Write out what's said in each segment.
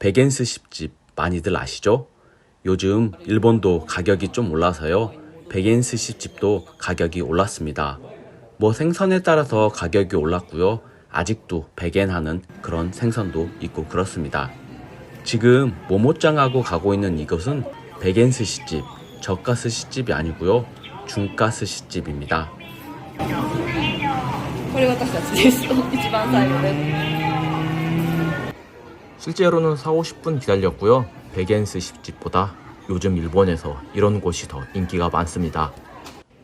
백엔 스시집 많이들 아시죠? 요즘 일본도 가격이 좀 올라서요. 백엔 스시집도 가격이 올랐습니다. 뭐 생선에 따라서 가격이 올랐고요. 아직도 백엔 하는 그런 생선도 있고 그렇습니다. 지금 모모짱하고 가고 있는 이곳은 백엔 스시집, 저가 스시집이 아니고요. 중가 스시집입니다. これ私たちです。一番最後で。 실제로는 4~50분 기다렸고요. 백엔 스시집보다 요즘 일본에서 이런 곳이 더 인기가 많습니다.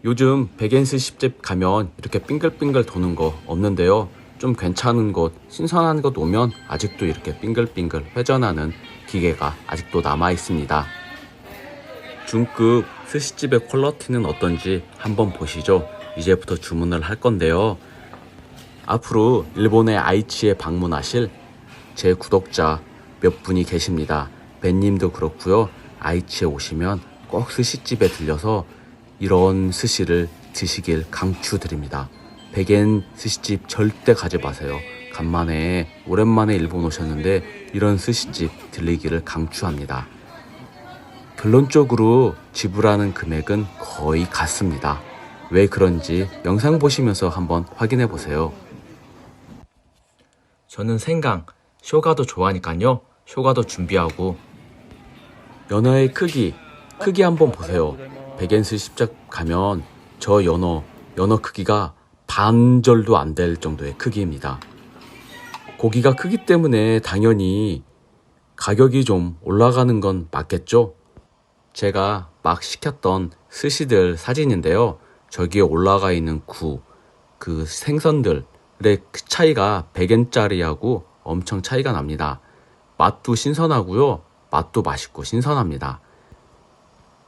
요즘 백엔 스시집 가면 이렇게 빙글빙글 도는 거 없는데요. 좀 괜찮은 곳, 신선한 곳 오면 아직도 이렇게 빙글빙글 회전하는 기계가 아직도 남아 있습니다. 중급 스시집의 퀄리티는 어떤지 한번 보시죠. 이제부터 주문을 할 건데요. 앞으로 일본의 아이치에 방문하실 제 구독자 몇 분이 계십니다. 벤님도 그렇고요. 아이치에 오시면 꼭 스시집에 들려서 이런 스시를 드시길 강추드립니다. 백엔 스시집 절대 가지 마세요. 오랜만에 일본 오셨는데 이런 스시집 들리기를 강추합니다. 결론적으로 지불하는 금액은 거의 같습니다. 왜 그런지 영상 보시면서 한번 확인해 보세요. 저는 생강, 쇼가도 좋아하니까요. 쇼가도 준비하고 연어의 크기 한번 보세요. 백엔 스시집 가면 저 연어 크기가 반절도 안 될 정도의 크기입니다. 고기가 크기 때문에 당연히 가격이 좀 올라가는 건 맞겠죠? 제가 막 시켰던 스시들 사진인데요. 저기에 올라가 있는 그 생선들의 그 차이가 100엔짜리하고 엄청 차이가 납니다. 맛도 신선하고요. 맛도 맛있고 신선합니다.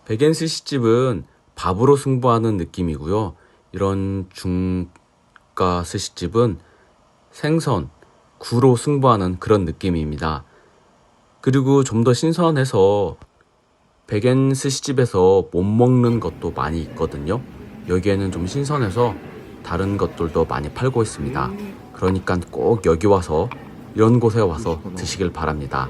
백엔 스시집은 밥으로 승부하는 느낌이고요. 이런 중가 스시집은 생선, 구로 승부하는 그런 느낌입니다. 그리고 좀 더 신선해서 백엔 스시집에서 못 먹는 것도 많이 있거든요. 여기에는 좀 신선해서 다른 것들도 많이 팔고 있습니다. 그러니까 꼭 여기 와서 이런 곳에 와서 드시길 바랍니다.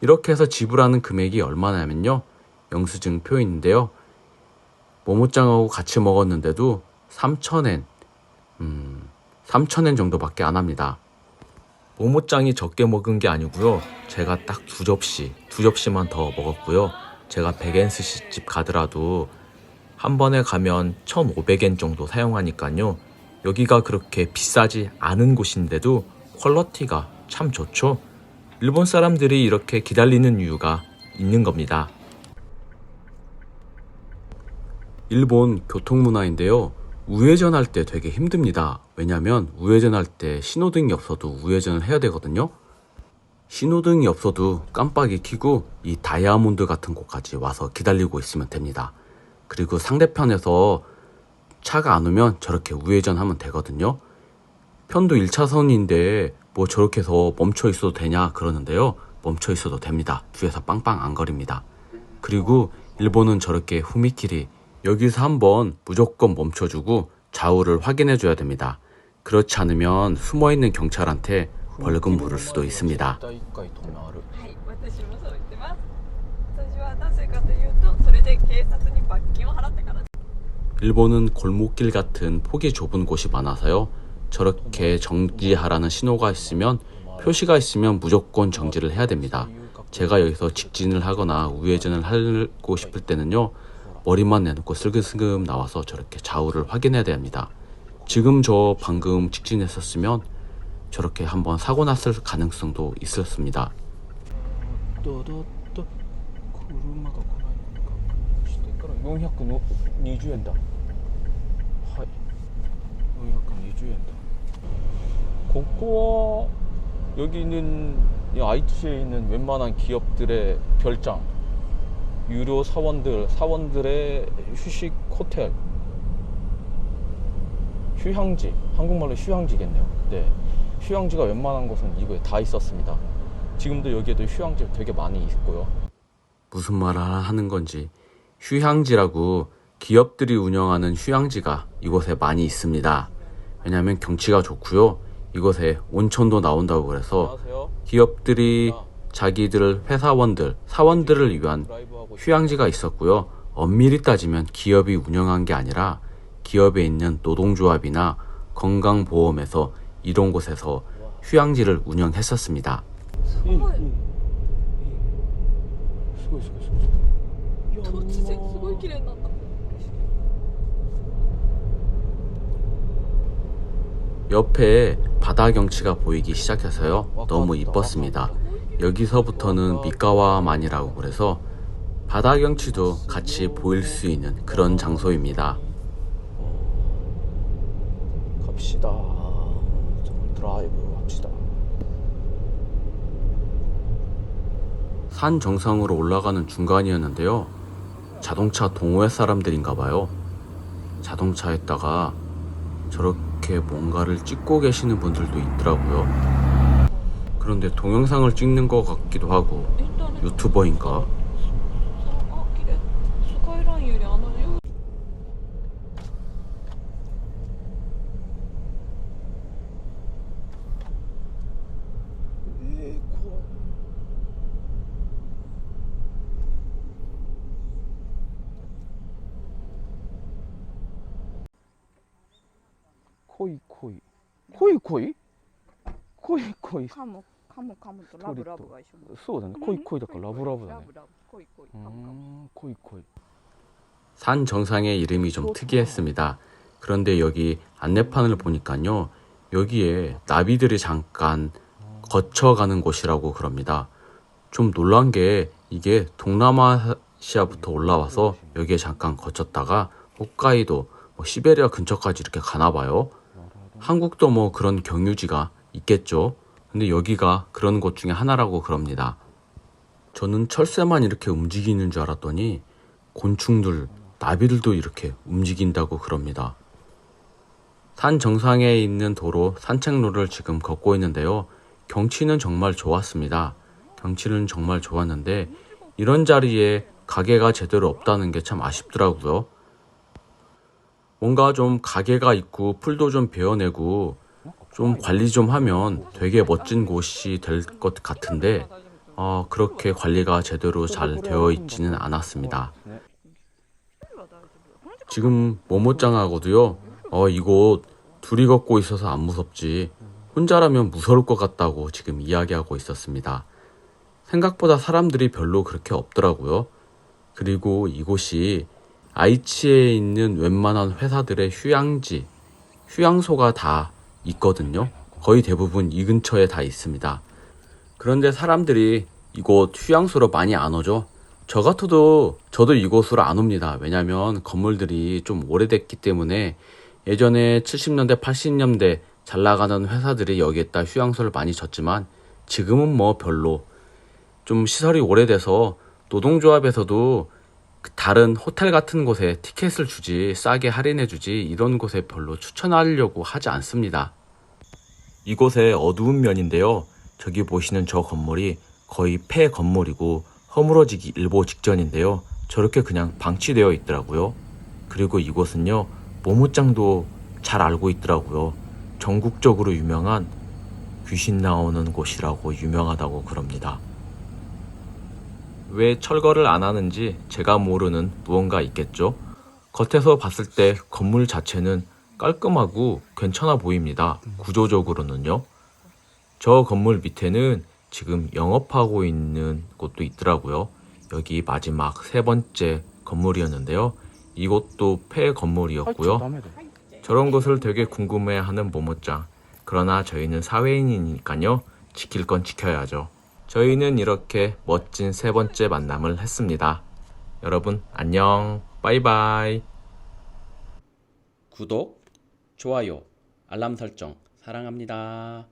이렇게 해서 지불하는 금액이 얼마냐면요. 영수증표인데요. 모모짱하고 같이 먹었는데도 3,000엔 3,000엔 정도밖에 안 합니다. 모모짱이 적게 먹은 게 아니고요. 제가 딱 두 접시만 더 먹었고요. 제가 백엔 스시집 가더라도 한 번에 가면 1,500엔 정도 사용하니까요. 여기가 그렇게 비싸지 않은 곳인데도 퀄리티가 참 좋죠. 일본 사람들이 이렇게 기다리는 이유가 있는 겁니다. 일본 교통문화인데요. 우회전할 때 되게 힘듭니다. 왜냐면 우회전할 때 신호등이 없어도 우회전을 해야 되거든요. 신호등이 없어도 깜빡이 켜고 이 다이아몬드 같은 곳까지 와서 기다리고 있으면 됩니다. 그리고 상대편에서 차가 안 오면 저렇게 우회전하면 되거든요. 편도 1차선인데 뭐 저렇게 해서 멈춰 있어도 되냐 그러는데요. 멈춰 있어도 됩니다. 뒤에서 빵빵 안 거립니다. 그리고 일본은 저렇게 후미키리 여기서 한번 무조건 멈춰주고 좌우를 확인해 줘야 됩니다. 그렇지 않으면 숨어있는 경찰한테 벌금 물을 수도 있습니다. 일본은 골목길 같은 폭이 좁은 곳이 많아서요. 저렇게 정지하라는 신호가 있으면 표시가 있으면 무조건 정지를 해야 됩니다. 제가 여기서 직진을 하거나 우회전을 하고 싶을 때는요. 머리만 내놓고 슬금슬금 나와서 저렇게 좌우를 확인해야 됩니다. 지금 저 방금 직진했었으면 저렇게 한번 사고 났을 가능성도 있었습니다. 420円だ。はい。420円だ。ここは 여기는 아이치에 있는 웬만한 기업들의 별장, 유료 사원들의 휴식 호텔, 휴양지, 한국말로 휴양지겠네요. 네, 휴양지가 웬만한 곳은 이거에 다 있었습니다. 지금도 여기에도 휴양지 되게 많이 있고요. 무슨 말을 하는 건지, 휴양지라고 기업들이 운영하는 휴양지가 이곳에 많이 있습니다. 왜냐하면 경치가 좋고요. 이곳에 온천도 나온다고 그래서 기업들이 자기들 회사원들, 사원들을 위한 휴양지가 있었고요. 엄밀히 따지면 기업이 운영한 게 아니라 기업에 있는 노동조합이나 건강보험에서 이런 곳에서 휴양지를 운영했었습니다. 옆에 바다 경치가 보이기 시작해서요. 너무 이뻤습니다. 여기서부터는 미카와만이라고 그래서 바다 경치도 같이 보일 수 있는 그런 장소입니다. 갑시다. 드라이브 합시다. 산 정상으로 올라가는 중간이었는데요. 자동차 동호회 사람들인가 봐요. 자동차에다가 저렇게 뭔가를 찍고 계시는 분들도 있더라고요. 그런데 동영상을 찍는 것 같기도 하고, 유튜버인가? 코이 カモとラブラブが一緒に。そうだね。コイコイだからラブラブだね。ラブラブ、コイコイ。カモカモ。 코이코이. 산 정상의 이름이 좀 특이했습니다. 그런데 여기 안내판을 보니까요, 여기에 나비들이 잠깐 거쳐가는 곳이라고 그럽니다. 좀 놀란 게 이게 동남아시아부터 올라와서 여기에 잠깐 거쳤다가 홋카이도, 시베리아 근처까지 이렇게 가나 봐요. 한국도 뭐 그런 경유지가 있겠죠. 근데 여기가 그런 곳 중에 하나라고 그럽니다. 저는 철새만 이렇게 움직이는 줄 알았더니 곤충들, 나비들도 이렇게 움직인다고 그럽니다. 산 정상에 있는 도로 산책로를 지금 걷고 있는데요. 경치는 정말 좋았습니다. 경치는 정말 좋았는데 이런 자리에 가게가 제대로 없다는 게 참 아쉽더라고요. 뭔가 좀 가게가 있고 풀도 좀 베어내고 좀 관리 좀 하면 되게 멋진 곳이 될 것 같은데 그렇게 관리가 제대로 잘 되어 있지는 않았습니다. 지금 모모짱하고도요, 이곳 둘이 걷고 있어서 안 무섭지 혼자라면 무서울 것 같다고 지금 이야기하고 있었습니다. 생각보다 사람들이 별로 그렇게 없더라고요. 그리고 이곳이 아이치에 있는 웬만한 회사들의 휴양지, 휴양소가 다 있거든요. 거의 대부분 이 근처에 다 있습니다. 그런데 사람들이 이곳 휴양소로 많이 안 오죠. 저 같아도 저도 이곳으로 안 옵니다. 왜냐면 건물들이 좀 오래됐기 때문에 예전에 70년대 80년대 잘 나가는 회사들이 여기에다 휴양소를 많이 졌지만 지금은 뭐 별로 좀 시설이 오래돼서 노동조합에서도 다른 호텔 같은 곳에 티켓을 주지, 싸게 할인해 주지 이런 곳에 별로 추천하려고 하지 않습니다. 이곳의 어두운 면인데요. 저기 보시는 저 건물이 거의 폐 건물이고 허물어지기 일보 직전인데요. 저렇게 그냥 방치되어 있더라고요. 그리고 이곳은요, 모모짱도 잘 알고 있더라고요. 전국적으로 유명한 귀신 나오는 곳이라고 유명하다고 그럽니다. 왜 철거를 안 하는지 제가 모르는 무언가 있겠죠. 겉에서 봤을 때 건물 자체는 깔끔하고 괜찮아 보입니다. 구조적으로는요. 저 건물 밑에는 지금 영업하고 있는 곳도 있더라고요. 여기 마지막 세 번째 건물이었는데요. 이곳도 폐 건물이었고요. 저런 것을 되게 궁금해하는 모모짱. 그러나 저희는 사회인이니까요. 지킬 건 지켜야죠. 저희는 이렇게 멋진 세 번째 만남을 했습니다. 여러분 안녕, 바이바이. 구독, 좋아요, 알람 설정 사랑합니다.